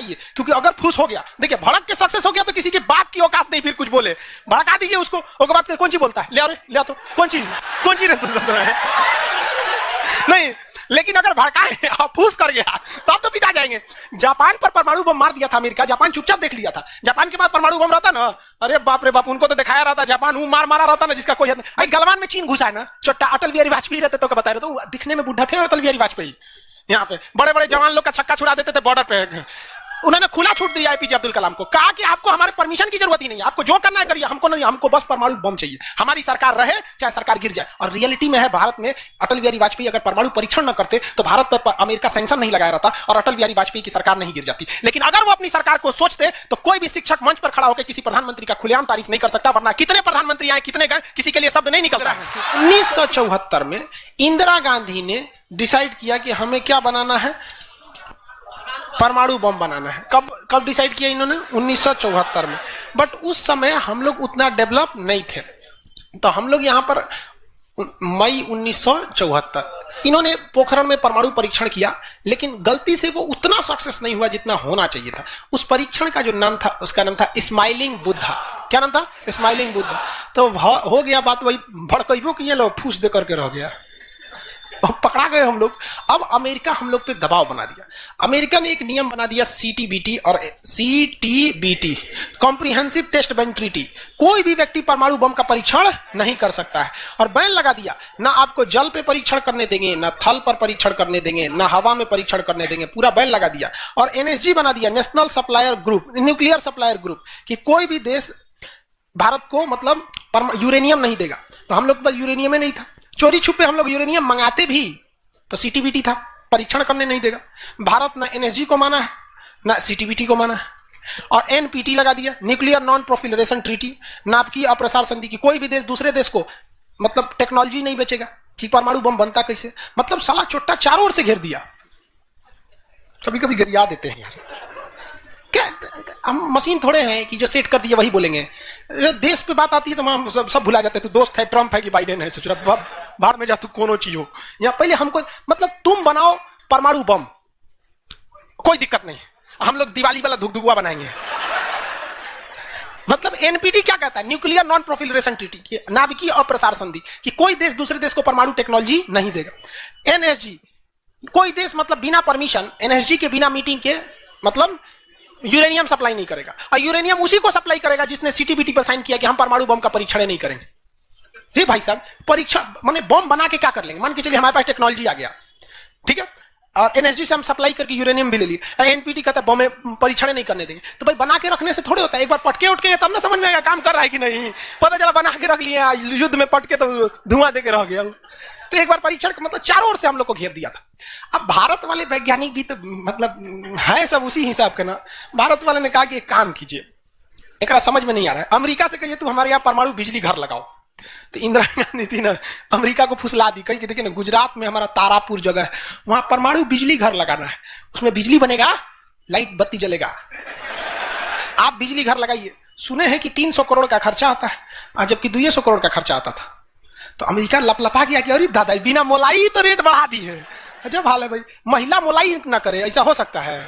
भड़काइए, क्योंकि अगर फूस हो गया, देखिए भड़क के सक्सेस हो गया तो किसी के बाप की औकात नहीं फिर कुछ बोले, भड़का दीजिए उसको। उसके बाद कौन सी बोलता है, ले आओ तो कौन सी नहीं, लेकिन अगर भड़काए और फूस कर गया तब तो पिटा जाएंगे। जापान पर परमाणु बम मार दिया था अमेरिका, जापान चुपचाप देख लिया था। जापान के पास परमाणु बम रहता ना, अरे बाप रे बाप, उनको तो दिखाया रहता जापान मारा रहता ना जिसका कोई हद नहीं। गलवान में चीन घुसा है ना, छोटा अटल बिहारी वाजपेयी रहते तो बता रहे, तो दिखने में बुढ़ा थे अटल बिहारी वाजपेयी, यहाँ पे बड़े बड़े जवान लोग का छक्का छुड़ा देते थे बॉर्डर पे। उन्होंने खुला छूट दिया एपीजे अब्दुल कलाम को, कहा कि आपको हमारे परमिशन की जरूरत ही नहीं है, आपको जो करना है करिए, हमको नहीं, हमको बस परमाणु बम चाहिए, हमारी सरकार रहे चाहे सरकार गिर जाए। और रियलिटी में है, भारत में अटल बिहारी वाजपेयी अगर परमाणु परीक्षण न करते तो भारत पर अमेरिका सैंक्शन नहीं लगाया रहता और अटल बिहारी वाजपेयी की सरकार नहीं गिर जाती। लेकिन अगर वो अपनी सरकार को सोचते तो कोई भी शिक्षक मंच पर खड़ा होकर किसी प्रधानमंत्री का खुलेआम तारीफ नहीं कर सकता, वरना कितने प्रधानमंत्री आए कितने गए किसी के लिए शब्द नहीं निकलता है। 1974 में इंदिरा गांधी ने डिसाइड किया कि हमें क्या बनाना है, परमाणु बम बनाना है। कब डिसाइड किया इन्होंने, 1974 में। बट उस समय हम लोग उतना डेवलप नहीं थे, तो हम लोग यहां पर मई 1974 इन्होंने पोखरण में परमाणु परीक्षण किया, लेकिन गलती से वो उतना सक्सेस नहीं हुआ जितना होना चाहिए था। उस परीक्षण का जो नाम था, उसका नाम था स्माइलिंग बुद्धा। क्या नाम था, स्माइलिंग बुद्धा। तो हो गया बात वही, भड़कइबो किए लोग, फूस दे करके रह गया, पकड़ा गए हम लोग। अब अमेरिका हम लोग पे दबाव बना दिया। अमेरिका ने एक नियम बना दिया सीटीबीटी और CTBT, comprehensive test ban treaty. कोई भी व्यक्ति परमाणु बम का परीक्षण नहीं कर सकता है, और बैन लगा दिया। ना आपको जल पे परीक्षण करने देंगे, ना थल पर परीक्षण करने देंगे, ना हवा में परीक्षण करने देंगे, पूरा बैन लगा दिया। और एनएसजी बना दिया, national supplier group, nuclear supplier group, कि कोई भी देश भारत को मतलब यूरेनियम नहीं देगा। तो हम लोग पास यूरेनियम नहीं था, चोरी छुपे हम लोग यूरेनियम मंगाते भी तो सीटीबीटी था, परीक्षण करने नहीं देगा। भारत ना एनएसजी को माना है ना सीटीबीटी को माना है, और एनपीटी लगा दिया, न्यूक्लियर नॉन प्रोफिलरेशन ट्रीटी, नाभिकीय अप्रसार संधि की कोई भी देश दूसरे देश को मतलब टेक्नोलॉजी नहीं बेचेगा कि परमाणु बम बनता कैसे। मतलब साला चोट्टा चारों ओर से घेर दिया। कभी कभी गरिया देते हैं यार, क्या हम मशीन थोड़े हैं कि जो सेट कर दिया वही बोलेंगे। देश पे बात आती है तो हम सब भुला जाते हैं। तू दोस्त है ट्रम्प है कि बाइडेन है, सोच रहा बाहर में जा तू कोनो चीज हो। या पहले हमको मतलब तुम बनाओ परमाणु बम, कोई दिक्कत नहीं, हम लोग दिवाली वाला धुकधुकुआ बनाएंगे। मतलब एनपीटी क्या कहता है, न्यूक्लियर नॉन प्रोफिलरेशन ट्रीटी, नाभिकीय अप्रसार संधि, कि कोई देश दूसरे देश को परमाणु टेक्नोलॉजी नहीं देगा। एनएसजी, कोई देश मतलब बिना परमिशन, एनएसजी के बिना मीटिंग के मतलब यूरेनियम सप्लाई नहीं करेगा। और यूरेनियम उसी को सप्लाई करेगा जिसने सीटीबीटी पर साइन किया कि हम परमाणु बम का परीक्षण नहीं करेंगे। जी भाई साहब, परीक्षण माने बम बना के क्या कर लेंगे, मान के चलिए हमारे पास टेक्नोलॉजी आ गया, ठीक है, और एनएसजी से हम सप्लाई करके यूरेनियम भी ले लिए। एनपीटी कहता है बम में परीक्षण नहीं करने देंगे। तो भाई बना के रखने से थोड़े होता है, एक बार पटके उठके तब ना समझ में आएगा काम कर रहा है कि नहीं। पता चला बना के रख लिया, युद्ध में पटके तो धुआं दे के रह गया। तो एक बार परीक्षण मतलब चारों ओर से हम लोग को घेर दिया था। अब भारत वाले वैज्ञानिक भी तो मतलब है सब उसी हिसाब के ना। भारत वाले ने कहा कि एक काम कीजिए, एक समझ में नहीं आ रहा है, अमेरिका से कहिए तू हमारे यहाँ परमाणु बिजली घर लगाओ। तो इंदिरा गांधी थी ना, अमेरिका को फुसला दी, कहीं कि देखिए ना गुजरात में हमारा तारापुर जगह है, वहां परमाणु बिजली घर लगाना है, उसमें बिजली बनेगा, लाइट बत्ती जलेगा, आप बिजली घर लगाइए। सुने हैं कि 300 करोड़ का खर्चा आता है, जबकि 200 करोड़ का खर्चा आता था। तो अमेरिका लपलपा गया कि अरे दादा बिना मोलाई तो रेट बढ़ा दी है। अजब हाल है भाई, महिला मोलाई ना करे, ऐसा हो सकता है?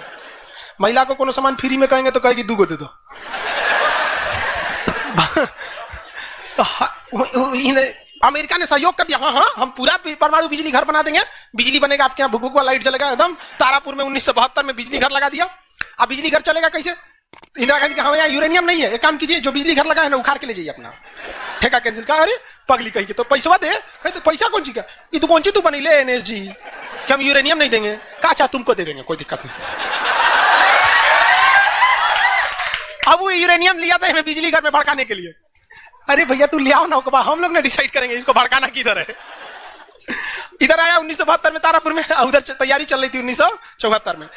महिला को कोनो सामान फ्री में कहेंगे तो कहेगी 2 गो दे दो। तो अमेरिका ने सहयोग कर दिया, हाँ हम पूरा परमाणु बिजली घर बना देंगे, बिजली बनेगा आपके यहाँ, भुक लाइट जलेगा एकदम। तारापुर में 1972 में बिजली घर लगा दिया। अब बिजली घर चलेगा कैसे? इंदिरा गांधी कहा यहाँ यूरेनियम नहीं है, एक काम कीजिए जो बिजली घर लगा है ना उखाड़ के ले जाइए अपना, ठेका कैंसिल। कहा अरे पगली कही के तो पैसा दे, तो पैसा कौन सी का, ये तो कौन सी तू बनी ले एनएसजी कि हम यूरेनियम नहीं देंगे। कहा अच्छा तुमको दे देंगे, कोई दिक्कत नहीं। अब वो यूरेनियम लिया था हमें बिजली घर में भड़काने के लिए। अरे भैया तू ले आओ ना, हम लोग ने डिसाइड करेंगे इसको भड़काना किधर है। इधर आया 1972 में तारापुर में, उधर तैयारी चल रही थी 1974 में,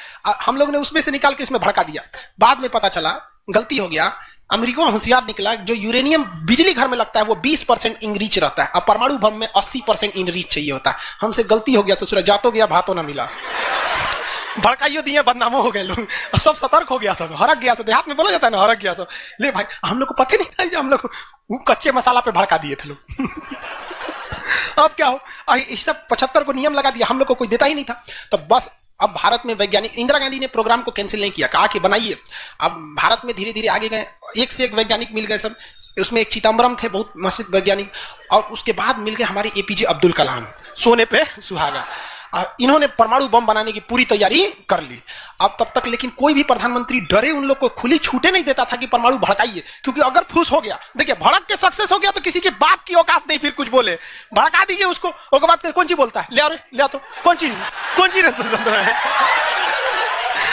हम लोग ने उसमें से निकाल के इसमें भड़का दिया। बाद में पता चला गलती हो गया, अमेरिका होशियार निकला, जो यूरेनियम बिजली घर में लगता है वो 20% इनरिच रहता है, और परमाणु बम में 80% इनरिच चाहिए होता है। हमसे गलती हो गया, ससुरा जातो गया भातो ना मिला, भड़काइयो दिए, बदनामो हो गए लोग, सब सतर्क हो गया, सब हरक गया, सब देहात में बोला जाता है ना, हरक गया सब। ले भाई हम लोग को पता नहीं था, हम लोग कच्चे मसाला पे भड़का दिए थे लोग। अब क्या हो, इस सब 75 को नियम लगा दिया, हम लोग को कोई देता ही नहीं था। तो बस अब भारत में वैज्ञानिक, इंदिरा गांधी ने प्रोग्राम को कैंसिल नहीं किया, कहा कि बनाइए। अब भारत में धीरे धीरे आगे गए, एक से एक वैज्ञानिक मिल गए सब। उसमें एक चिदम्बरम थे, बहुत मशहूर वैज्ञानिक, और उसके बाद मिल गए हमारे एपीजे अब्दुल कलाम, सोने पे सुहागा। इन्होंने परमाणु बम बनाने की पूरी तैयारी कर ली। अब तब तक लेकिन कोई भी प्रधानमंत्री डरे उन लोग को खुली छूटे नहीं देता था कि परमाणु भड़काइए, क्योंकि अगर फूस हो गया, देखिए भड़क के सक्सेस हो गया तो किसी के बाप की औकात नहीं फिर कुछ बोले, भड़का दीजिए उसको। उसके बाद कौन चीज बोलता है, ले आ तो कौन चीज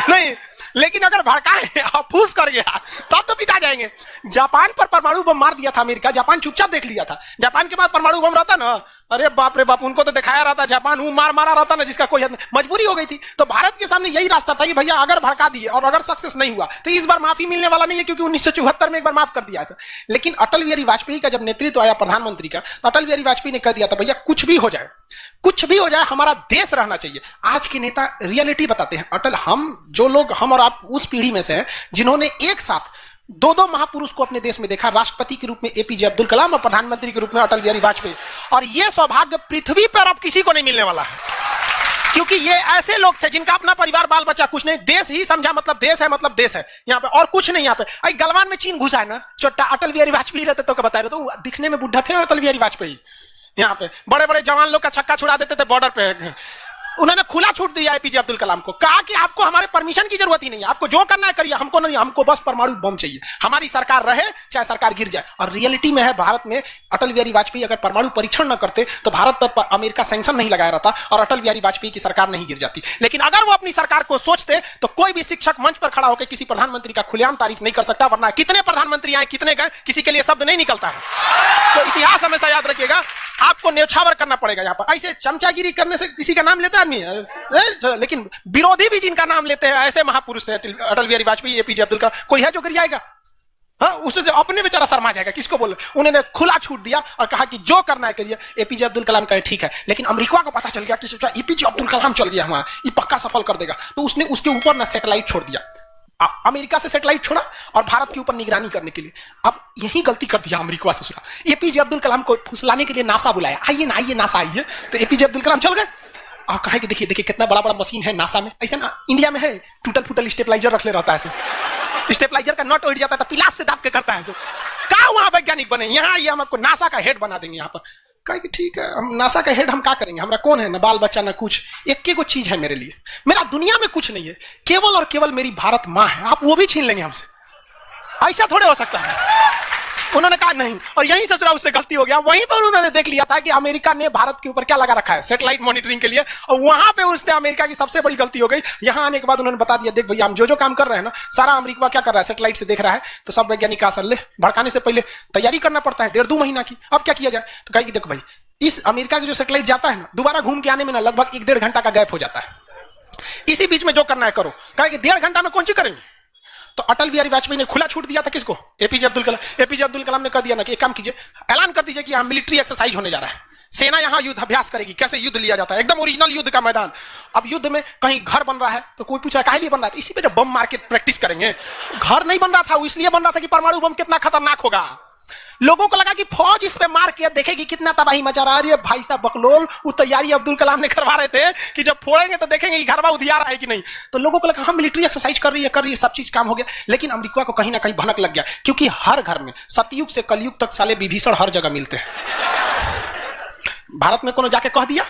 नहीं, लेकिन अगर भड़काए और फूस कर गया तब तो पिटा जाएंगे। जापान पर परमाणु बम मार दिया था अमेरिका, जापान चुपचाप देख लिया था। जापान के पास परमाणु बम रहता ना, अरे बाप रे बाप, उनको तो दिखाया रहता जापान मारा रहता ना, जिसका कोई मजबूरी हो गई थी। तो भारत के सामने यही रास्ता था कि भैया अगर भड़का दिए और अगर सक्सेस नहीं हुआ तो इस बार माफी मिलने वाला नहीं है, क्योंकि 1974 में एक बार माफ कर दिया था। लेकिन अटल बिहारी वाजपेयी का जब नेतृत्व आया प्रधानमंत्री का, तो अटल बिहारी वाजपेयी ने कह दिया था भैया कुछ भी हो जाए, कुछ भी हो जाए, हमारा देश रहना चाहिए। आज के नेता रियलिटी बताते हैं। अटल, हम और आप उस पीढ़ी में से हैं जिन्होंने एक साथ दो महापुरुष को अपने देश में देखा, राष्ट्रपति के रूप में एपीजे अब्दुल कलाम और प्रधानमंत्री के रूप में अटल बिहारी वाजपेयी। और यह सौभाग्य पृथ्वी पर अब किसी को नहीं मिलने वाला है, क्योंकि ये ऐसे लोग थे जिनका अपना परिवार बाल बच्चा कुछ नहीं, देश ही समझा मतलब देश है यहाँ पे, और कुछ नहीं। यहाँ पे गलवान में चीन घुसा है ना, छोटा अटल बिहारी वाजपेयी रहते तो क्या बता रहे, तो दिखने में बुढ़ा थे अटल बिहारी वाजपेयी। यहाँ पे बड़े बड़े जवान लोग का छक्का छुड़ा देते थे बॉर्डर पे। उन्होंने खुला छूट दिया एपीजे अब्दुल कलाम को, कहा कि आपको हमारे परमिशन की जरूरत ही नहीं है, आपको जो करना है करिए, हमको नहीं, हमको बस परमाणु बम चाहिए, हमारी सरकार रहे चाहे सरकार गिर जाए। और रियलिटी में है, भारत में अटल बिहारी वाजपेयी अगर परमाणु परीक्षण न करते तो भारत पर अमेरिका सैंक्शन नहीं लगाया रहता और अटल बिहारी वाजपेयी की सरकार नहीं गिर जाती। लेकिन अगर वो अपनी सरकार को सोचते तो कोई भी शिक्षक मंच पर खड़ा होकर किसी प्रधानमंत्री का खुलेआम तारीफ नहीं कर सकता, वरना कितने प्रधानमंत्री आए कितने गए किसी के लिए शब्द नहीं निकलता है। तो इतिहास हमेशा याद रखिएगा, आपको न्यौछावर करना पड़ेगा। यहाँ पर ऐसे चमचागिरी करने से किसी का नाम लेता आदमी है, लेकिन विरोधी भी जिनका नाम लेते हैं ऐसे महापुरुष थे अटल बिहारी वाजपेयी, एपीजे अब्दुल कलाम। कोई है जो गिर जाएगा? हाँ, उसे अपने बेचारा शर्मा जाएगा, किसको बोले। उन्होंने खुला छूट दिया और कहा कि जो करना है करिए। एपीजे अब्दुल कलाम कहे ठीक है, लेकिन अमेरिका को पता चल गया कि सोचा एपीजे अब्दुल कलाम चल गया वहां, ये पक्का सफल कर देगा, तो उसने उसके ऊपर ना सैटेलाइट छोड़ दिया। अमेरिका से सैटेलाइट छोड़ा और भारत के ऊपर निगरानी करने के लिए। अब यही गलती कर दिया अमेरिका से। सुना, एपीजे अब्दुल कलाम को फुसलाने के लिए नासा बुलाया, आइए नासा आइए, तो एपीजे अब्दुल कलाम चल गए और कहा कि देखिए कितना बड़ा बड़ा मशीन है नासा में, ऐसा ना इंडिया में है, टूटल फूटल स्टेबलाइजर रख ले रहता है, स्टेबलाइजर का नट उड़ जाता है तो पिलास से दाब के करता है। कहा वहां वैज्ञानिक बने, यहाँ ये हम आपको नासा का हेड बना देंगे। यहाँ पर कहा कि ठीक है, हम नासा का हेड हम क्या करेंगे, हमारा कौन है, ना बाल बच्चा ना कुछ, एक को चीज है मेरे लिए, मेरा दुनिया में कुछ नहीं है, केवल और केवल मेरी भारत माँ है, आप वो भी छीन लेंगे हमसे, ऐसा थोड़े हो सकता है। उन्होंने कहा नहीं, और यहीं से उससे गलती हो गया। वहीं पर उन्होंने देख लिया था कि अमेरिका ने भारत के ऊपर क्या लगा रखा है, सैटेलाइट मॉनिटरिंग के लिए, और वहां पे उसने अमेरिका की सबसे बड़ी गलती हो गई। यहां आने के बाद उन्होंने बता दिया, देख भैया हम जो काम कर रहे हैं ना, सारा अमेरिका क्या कर रहा है, सैटेलाइट से देख रहा है। तो सब वैज्ञानिक का असर ले, भड़काने से पहले तैयारी करना पड़ता है 1.5-2 महीना की। अब क्या किया जाए, तो कहा कि देखो भाई, इस अमेरिका का जो सैटेलाइट जाता है ना, दोबारा घूम के आने में ना लगभग 1-1.5 घंटा का गैप हो जाता है। इसी बीच में जो करना है करो। कहा कि 1.5 घंटा में कौन सी करेंगे। तो अटल बिहारी वाजपेयी ने खुला छूट दिया था किसको, एपीजे अब्दुल कलाम। एपीजे अब्दुल कलाम ने कह दिया ना कि एक काम कीजिए, ऐलान कर दीजिए कि यहां मिलिट्री एक्सरसाइज होने जा रहा है, सेना यहां युद्ध अभ्यास करेगी, कैसे युद्ध लिया जाता है, एकदम ओरिजिनल युद्ध का मैदान। अब युद्ध में कहीं घर बन रहा है तो कोई पूछ रहा है काहे लिए बन रहा है, इसी पे जब बम मार के प्रैक्टिस करेंगे। घर नहीं बन रहा था, वो इसलिए बन रहा था कि परमाणु बम कितना खतरनाक होगा। लोगों को लगा कि फौज इस पे मार के देखेगी कितना तबाही मचा रहा है। अरे भाई साहब बकलोल, वो तैयारी अब्दुल कलाम ने करवा रहे थे कि जब फोड़ेंगे तो देखेंगे कि घरवा उधिया रहा है कि नहीं। तो लोगों को लगा हम मिलिट्री एक्सरसाइज कर रही है, सब चीज काम हो गया। लेकिन अमेरिका को कहीं ना कहीं भनक लग गया, क्योंकि हर घर में सतयुग से कलयुग तक साले विभीषण हर जगह मिलते हैं। भारत में कोनो जाके कह दिया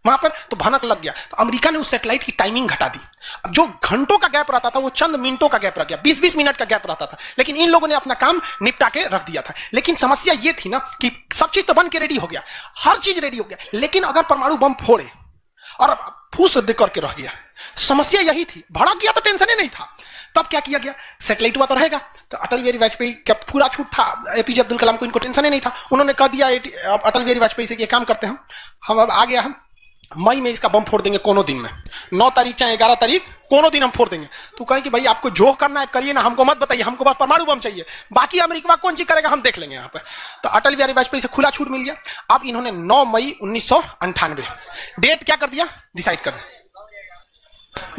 वहां पर तो भनक लग गया। तो अमेरिका ने उस सैटेलाइट की टाइमिंग घटा दी। अब जो घंटों का गैप रहता था वो चंद मिनटों का गैप रह गया, 20-20 मिनट का गैप रहता था। लेकिन इन लोगों ने अपना काम निपटा के रख दिया था। लेकिन समस्या ये थी ना कि सब चीज तो बन के रेडी हो गया, हर चीज रेडी हो गया, लेकिन अगर परमाणु बम फोड़े और फूस करके रह गया, समस्या यही थी। भड़क गया तो टेंशन ही नहीं था। तब क्या किया गया, सैटेलाइट हुआ तो रहेगा। तो अटल बिहारी वाजपेयी का पूरा छूट था, एपीजे अब्दुल कलाम को इनको टेंशन ही नहीं था। उन्होंने कह दिया अटल बिहारी वाजपेयी से कि काम करते हैं हम अब आ गया, हम मई में इसका बम फोड़ देंगे कोनो दिन में, 9 तारीख चाहे 11 तारीख कोनो दिन हम फोड़ देंगे। तो कहें कि भाई आपको जो करना है करिए ना, हमको मत बताइए, हमको बस परमाणु बम चाहिए, बाकी अमेरिका कौन चीज करेगा हम देख लेंगे यहाँ पर। तो अटल बिहारी वाजपेयी से खुला छूट मिल गया। अब इन्होंने 9 मई 1998 डेट क्या कर दिया, डिसाइड कर,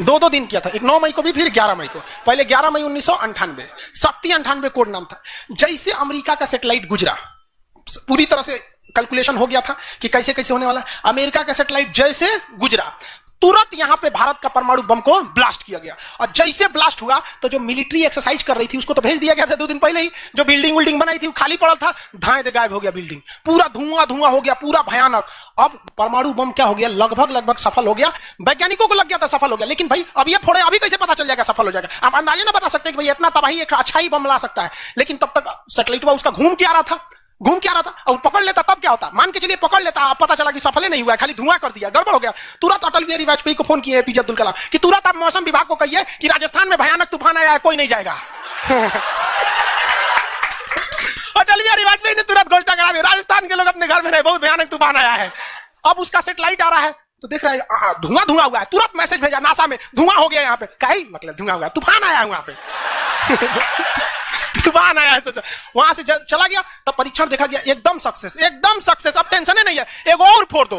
2 दिन किया था, एक 9 मई को भी फिर 11 मई को। पहले 11 मई 1998 शक्ति 98 कोड नाम था। जैसे अमेरिका का सैटेलाइट गुजरा, पूरी तरह से कैलकुलेशन हो गया था कि कैसे कैसे होने वाला। अमेरिका का सैटेलाइट जैसे गुजरा तुरंत यहां पे भारत का परमाणु बम को ब्लास्ट किया गया। और जैसे ब्लास्ट हुआ तो जो मिलिट्री एक्सरसाइज कर रही थी उसको तो भेज दिया गया था 2 दिन पहले ही। जो बिल्डिंग बनाई थी वो खाली पड़ा था, धाए दे गायब हो गया बिल्डिंग, पूरा धुआं हो गया, पूरा भयानक। अब परमाणु बम क्या हो गया, लगभग सफल हो गया। वैज्ञानिकों को लग गया था सफल हो गया, लेकिन भाई अब ये फोड़े अभी कैसे पता चल जाएगा सफल हो जाएगा। आप अंदाजे ना बता सकते कि भाई इतना तबाही एक अच्छा ही बम ला सकता है। लेकिन तब तक सैटेलाइट उसका घूम के आ रहा था और पकड़ लेता तब क्या होता, मान के चलिए पकड़ लेता, अब पता चला कि सफल नहीं हुआ, खाली धुआं कर दिया, गड़बड़ हो गया। तुरंत अटल बिहारी वाजपेयी को फोन किए एपीजे अब्दुल कलाम कि तुरंत आप मौसम विभाग को कहिए कि राजस्थान में भयानक तूफान आया है, कोई नहीं जाएगा। अटल बिहारी वाजपेयी ने तुरंत घोषणा करा दी, राजस्थान के लोग अपने घर में रहे, बहुत भयानक तूफान आया है। अब उसका सैटेलाइट आ रहा है तो देख रहा है धुआं हुआ है, तुरंत मैसेज भेजा नासा में, धुआं हो गया यहाँ पे, कहीं मतलब धुआं हुआ, तूफान आया है वहां पे। तूफान आया है, सोचा वहां से चला गया, तब परीक्षण देखा गया, एकदम सक्सेस। अब टेंशन नहीं है, एक और फोड़ दो,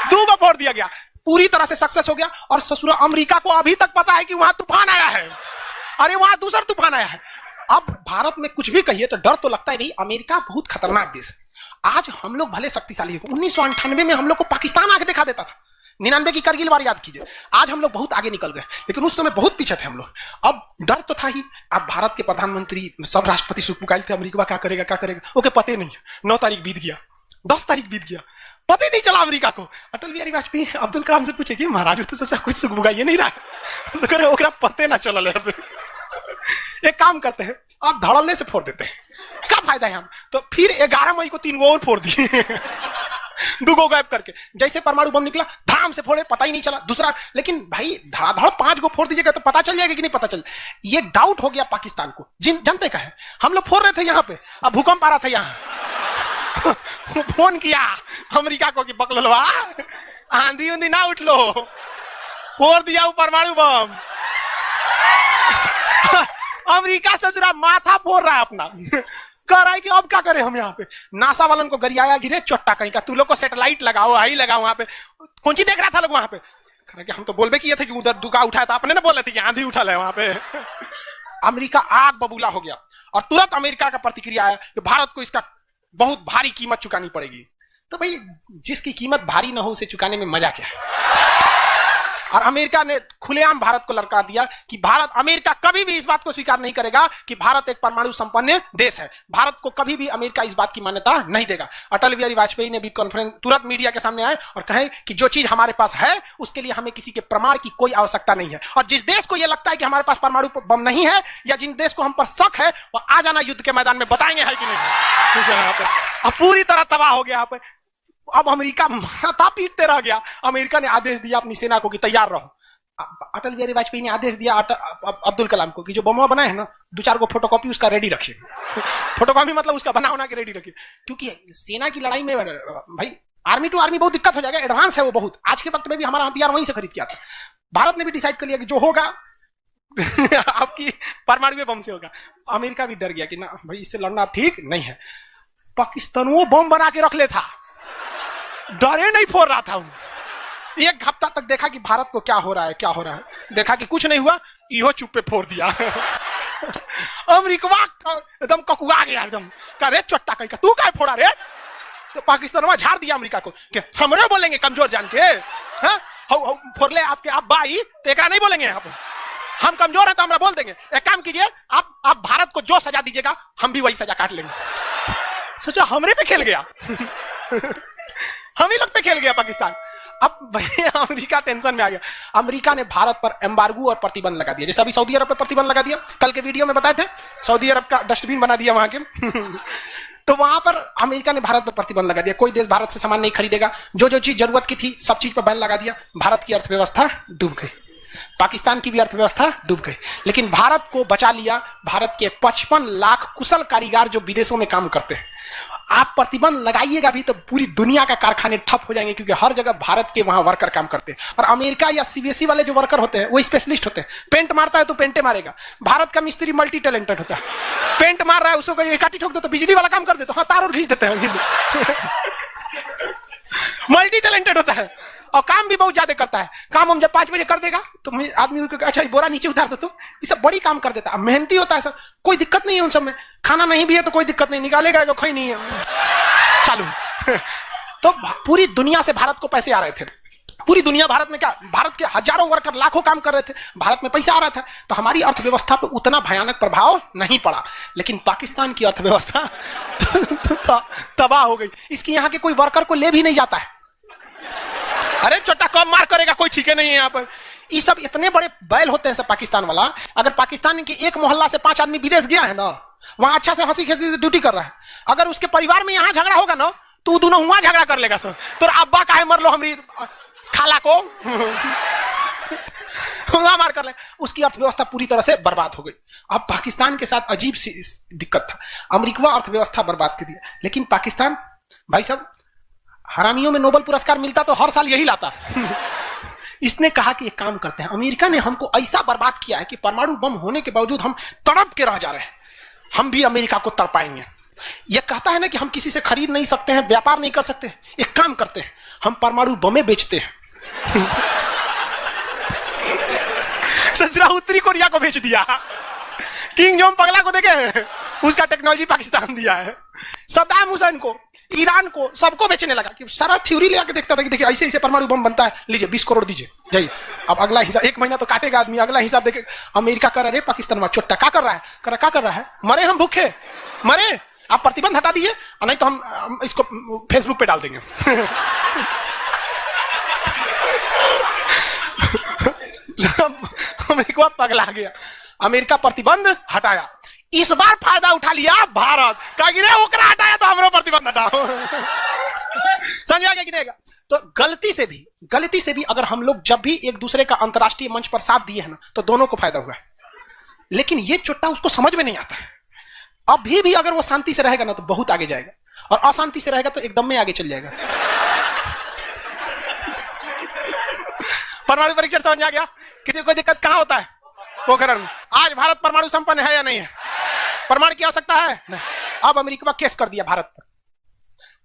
2 को फोड़ दिया गया, पूरी तरह से सक्सेस हो गया। और ससुरा अमेरिका को अभी तक पता है कि वहां तूफान आया है, अरे वहां दूसरा तूफान आया है। अब भारत में कुछ भी कहिए तो डर तो लगता है, भाई अमेरिका बहुत खतरनाक देश है। आज हम लोग भले शक्तिशाली हो, 1998 में हम लोग को पाकिस्तान आके दिखा देता था, 99 की करगिल वार याद कीजिए। आज हम लोग बहुत आगे निकल गए, लेकिन उस समय बहुत पीछे थे हम लोग। अब डर तो था ही। अब भारत के प्रधानमंत्री सब राष्ट्रपति सुपुकाइल थे, अमेरिका क्या करेगा, ओके पते नहीं। 9 तारीख बीत गया, 10 तारीख बीत गया, पता ही नहीं चला अमेरिका को। अटल बिहारी वाजपेयी अब्दुल कलाम से पूछे कि महाराज तो सोचा कुछ सुगबुगाइए नहीं रहा, तो करे ओकरा पते ना चला। एक काम करते हैं, आप धड़ल्ले से फोड़ देते हैं, क्या फायदा है हम। तो फिर 11 मई को 3 और फोड़ दिए, 2 गायब करके। जैसे परमाणु बम निकला धाम से फोड़े, पता ही नहीं चला दूसरा। लेकिन भाई धड़ाधड़ 5 को फोड़ दीजिएगा तो पता चल जाएगा कि नहीं पता चल। ये डाउट हो गया पाकिस्तान को, जनते का है। हम लोग फोड़ रहे थे यहाँ पे, अब भूकंप आ रहा था यहाँ। फोन किया अमेरिका को कि बकलोलवा आंधी उंधी ना उठ लो, फोड़ दिया परमाणु बम। अमेरिका सोच रहा माथा फोड़ रहा है अपना, कह रहा है कि अब क्या करें हम। यहाँ पे नासा वालन को गरियाया गिरे चोट्टा कहीं का, तू लोग को सैटेलाइट लगाओ, आई लगाओ। वहां पे कौन चीज देख रहा था लोग वहां पे, कह रहा कि हम तो बोलबे किए थे कि उधर दुका उठाया था, अपने ना बोले थे कि आंधी उठा है वहां पे। अमेरिका आग बबूला हो गया और तुरंत अमेरिका का प्रतिक्रिया आया कि भारत को इसका बहुत भारी कीमत चुकानी पड़ेगी। तो भाई जिसकी कीमत भारी ना हो उसे चुकाने में मजा क्या है। और अमेरिका ने खुलेआम भारत को लड़का दिया कि अमेरिका कभी भी इस बात को स्वीकार नहीं करेगा कि भारत एक परमाणु संपन्न देश है। भारत को कभी भी अमेरिका इस बात की मान्यता नहीं देगा। अटल बिहारी वाजपेयी ने भी कॉन्फ्रेंस तुरंत मीडिया के सामने आए और कहे कि जो चीज हमारे पास है उसके लिए हमें किसी के प्रमाण की कोई आवश्यकता नहीं है। और जिस देश को यह लगता है कि हमारे पास परमाणु बम नहीं है या जिन देश को हम पर शक है वो आ जाना युद्ध के मैदान में, बताएंगे है कि नहीं। अब पूरी तरह तबाह हो गया यहाँ पे। अब अमेरिका माथा पीटते रह गया। अमेरिका ने आदेश दिया अपनी सेना को कि तैयार रहो। अटल बिहारी वाजपेयी ने आदेश दिया अब्दुल कलाम को कि जो बम बनाए हैं ना 2-4 को फोटोकॉपी उसका रेडी रखिए। फोटोकॉपी मतलब उसका बना के रेडी रखिए, क्योंकि सेना की लड़ाई में भाई आर्मी टू आर्मी बहुत दिक्कत हो जाएगा, एडवांस है वो बहुत। आज के वक्त में भी हमारा हथियार वहीं से खरीद किया था। भारत ने भी डिसाइड कर लिया कि जो होगा आपकी परमाणु बम से होगा। अमेरिका भी डर गया कि ना भाई इससे लड़ना ठीक नहीं है। पाकिस्तान वो बम बना के रख ले था, डरे नहीं फोड़ रहा था। 1 हफ्ता तक देखा कि भारत को क्या हो रहा है, देखा कि कुछ नहीं हुआ, इहो चुप पे फोड़ दिया। अमेरिका एकदम ककुआ गया, एकदम कह रे चट्टा कहीं का तू क्या फोड़ा रे। तो पाकिस्तान में झाड़ दिया अमेरिका को कि हमरे बोलेंगे कमजोर जान के, फोड़ ले आपके आप बाई तो एक नहीं बोलेंगे यहाँ पे, हम कमजोर है तो हमरा बोल देंगे। एक काम कीजिए आप भारत को जो सजा दीजिएगा हम भी वही सजा काट लेंगे। सोचो हमरे पे खेल गया। हम ही लोग पे खेल गया पाकिस्तान। अब भाई अमेरिका टेंशन में आ गया। अमेरिका ने भारत पर एम्बार्गो और प्रतिबंध लगा दिया, जैसे अभी सऊदी अरब पर प्रतिबंध लगा दिया, कल के वीडियो में बताए थे, सऊदी अरब का डस्टबिन बना दिया वहां के। तो वहां पर अमेरिका ने भारत पर प्रतिबंध लगा दिया, कोई देश भारत से सामान नहीं खरीदेगा, जो चीज जरूरत की थी सब चीज पर बैन लगा दिया। भारत की अर्थव्यवस्था डूब गई, पाकिस्तान की भी अर्थव्यवस्था डूब गई, लेकिन भारत को बचा लिया भारत के 55 लाख कुशल कारीगर जो विदेशों में काम करते हैं। आप प्रतिबंध लगाइएगा भी तो पूरी दुनिया का कारखाने ठप हो जाएंगे, क्योंकि हर जगह भारत के वहां वर्कर काम करते हैं। और अमेरिका या सीबीएसई वाले जो वर्कर होते हैं वो स्पेशलिस्ट होते हैं, पेंट मारता है तो पेंटे मारेगा। भारत का मिस्त्री मल्टी टैलेंटेड होता है, पेंट मार रहा है उसको काटी ठोक दो तो बिजली वाला काम कर देते, हाँ तार और घींच देते हैं। मल्टी टैलेंटेड होता है और काम भी बहुत ज्यादा करता है। काम हम जब 5 बजे कर देगा तो आदमी अच्छा बोरा नीचे उतार दो, तो ये सब बड़ी काम कर देता है, मेहनती होता है सर, कोई दिक्कत नहीं है उन सब में। खाना नहीं भी है तो कोई दिक्कत नहीं, निकालेगा तो कोई नहीं है, चालू। तो पूरी दुनिया से भारत को पैसे आ रहे थे, पूरी दुनिया भारत में क्या, भारत के हजारों वर्कर लाखों काम कर रहे थे, भारत में पैसा आ रहा था, तो हमारी अर्थव्यवस्था पर उतना भयानक प्रभाव नहीं पड़ा। लेकिन पाकिस्तान की अर्थव्यवस्था तबाह हो गई। इसकी यहां के कोई वर्कर को ले भी नहीं जाता है। अरे छोटा कम मार करेगा कोई, ठीक है नहीं है यहाँ पर। ये सब इतने बड़े बैल होते हैं सब पाकिस्तान वाला। अगर पाकिस्तान के एक मोहल्ला से 5 आदमी विदेश गया है ना, वहां अच्छा से हंसी खेसी से ड्यूटी कर रहा है, अगर उसके परिवार में यहां झगड़ा होगा ना तो दोनों वहां झगड़ा कर लेगा सर। तो अब्बा काहे मर लो हमारी खाला को मार कर ले। उसकी अर्थव्यवस्था पूरी तरह से बर्बाद हो गई। अब पाकिस्तान के साथ अजीब सी दिक्कत था, अमेरिका अर्थव्यवस्था बर्बाद कर दिया। लेकिन पाकिस्तान भाई साहब, हरामियों में नोबेल पुरस्कार मिलता तो हर साल यही लाता। इसने कहा कि एक काम करते हैं, अमेरिका ने हमको ऐसा बर्बाद किया है कि परमाणु बम होने के बावजूद हम तड़प के रह जा रहे हैं, हम भी अमेरिका को तड़पाएंगे। यह कहता है ना कि हम किसी से खरीद नहीं सकते हैं, व्यापार नहीं कर सकते, एक काम करते हैं, हम परमाणु बमें बेचते हैं। ससुरा उत्तरी कोरिया को बेच दिया, किंग जोंग पगला को देखे, उसका टेक्नोलॉजी पाकिस्तान दिया है, सद्दाम हुसैन को, ईरान को, सबको बेचने लगा। कि सारा थ्योरी ले आके देखता था कि देखिए ऐसे ऐसे परमाणु बम बनता है, लीजिए 20 करोड़ दीजिए जाइए। अब अगला हिसाब, 1 महीना तो काटेगा आदमी, अगला हिसाब देखे। अमेरिका कर रहा है, पाकिस्तान में छोटा क्या कर रहा है, क्या कर रहा है, मरे हम भूखे मरे, आप प्रतिबंध हटा दीजिए, नहीं तो हम इसको फेसबुक पे डाल देंगे। अमेरिका पगला गया, अमेरिका प्रतिबंध हटाया। इस बार फायदा उठा लिया भारत, ओकरा हटाया तो हमरो प्रतिबंध हटाओ। समझ आ गया कि नहीं? तो गलती से भी अगर हम लोग जब भी एक दूसरे का अंतर्राष्ट्रीय मंच पर साथ दिए हैं ना, तो दोनों को फायदा हुआ है। लेकिन ये चुट्टा उसको समझ में नहीं आता है। अभी भी अगर वो शांति से रहेगा ना तो बहुत आगे जाएगा, और अशांति से रहेगा तो एकदम में आगे चल जाएगा। परमाणु परीक्षण समझ आ गया? किसी कोई दिक्कत कहां होता है? पोखरण में। आज भारत परमाणु संपन्न है या नहीं है? परमाणु की आवश्यकता है नहीं। अब अमेरिका केस कर दिया भारत पर,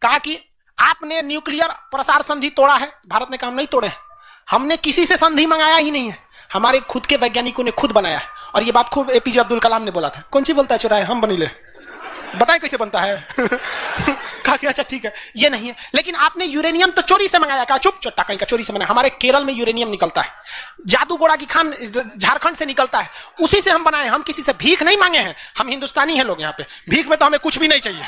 कहा कि आपने न्यूक्लियर प्रसार संधि तोड़ा है। भारत ने कहा हम नहीं तोड़े, हमने किसी से संधि मंगाया ही नहीं है, हमारे खुद के वैज्ञानिकों ने खुद बनाया है। और ये बात खूब एपीजे अब्दुल कलाम ने बोला था। कौन सी बोलता है चुराए, हम बनी ले, बताएं कैसे बनता है। कहा कि अच्छा ठीक है, ये नहीं है, लेकिन आपने यूरेनियम तो चोरी से मंगाया। कहा चुप, चट्टा कहीं का चोरी से मंगाया, हमारे केरल में यूरेनियम निकलता है, जादूगोड़ा की खान झारखंड से निकलता है, उसी से हम बनाए, हम किसी से भीख नहीं मांगे हैं, हम हिंदुस्तानी हैं लोग, यहाँ पे भीख में तो हमें कुछ भी नहीं चाहिए।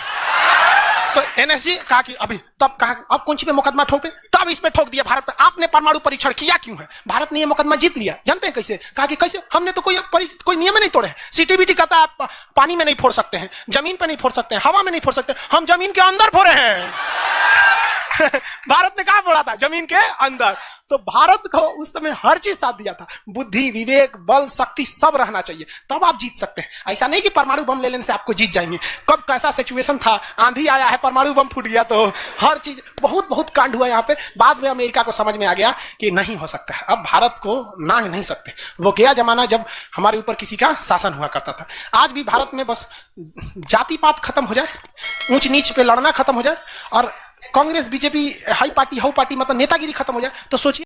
तो एनएसजी कहा कि अभी तब कहा अब कौन सी पे मुकदमा ठोके, तब इस पे ठोक दिया भारत पे। आपने परमाणु परीक्षण किया क्यों है? भारत ने ये मुकदमा जीत लिया। जानते हैं कैसे? कहा कि कैसे, हमने तो कोई नियम नहीं तोड़े। सीटीबीटी कहता है आप पानी में नहीं फोड़ सकते हैं, जमीन पे नहीं फोड़ सकते हैं, हवा में नहीं फोड़ सकते, हम जमीन के अंदर फोड़े हैं। भारत ने कहा फोड़ा था? जमीन के अंदर। तो भारत को उस समय हर चीज साथ दिया था, बुद्धि, विवेक, बल, शक्ति सब रहना चाहिए, तब आप जीत सकते हैं। ऐसा नहीं कि परमाणु बम ले लेने से आपको जीत जाएंगे। कब कैसा सिचुएशन था, आंधी आया है, परमाणु बम फूट गया, तो हर चीज बहुत कांड हुआ यहाँ पे। बाद में अमेरिका को समझ में आ गया कि नहीं हो सकता है, अब भारत को नांग नहीं सकते। वो गया जमाना जब हमारे ऊपर किसी का शासन हुआ करता था। आज भी भारत में बस जाति पात खत्म हो जाए, ऊंच नीच पे लड़ना खत्म हो जाए, और Congress BJP high party how party मतलब नेतागिरी खत्म हो जाए, तो सोचिए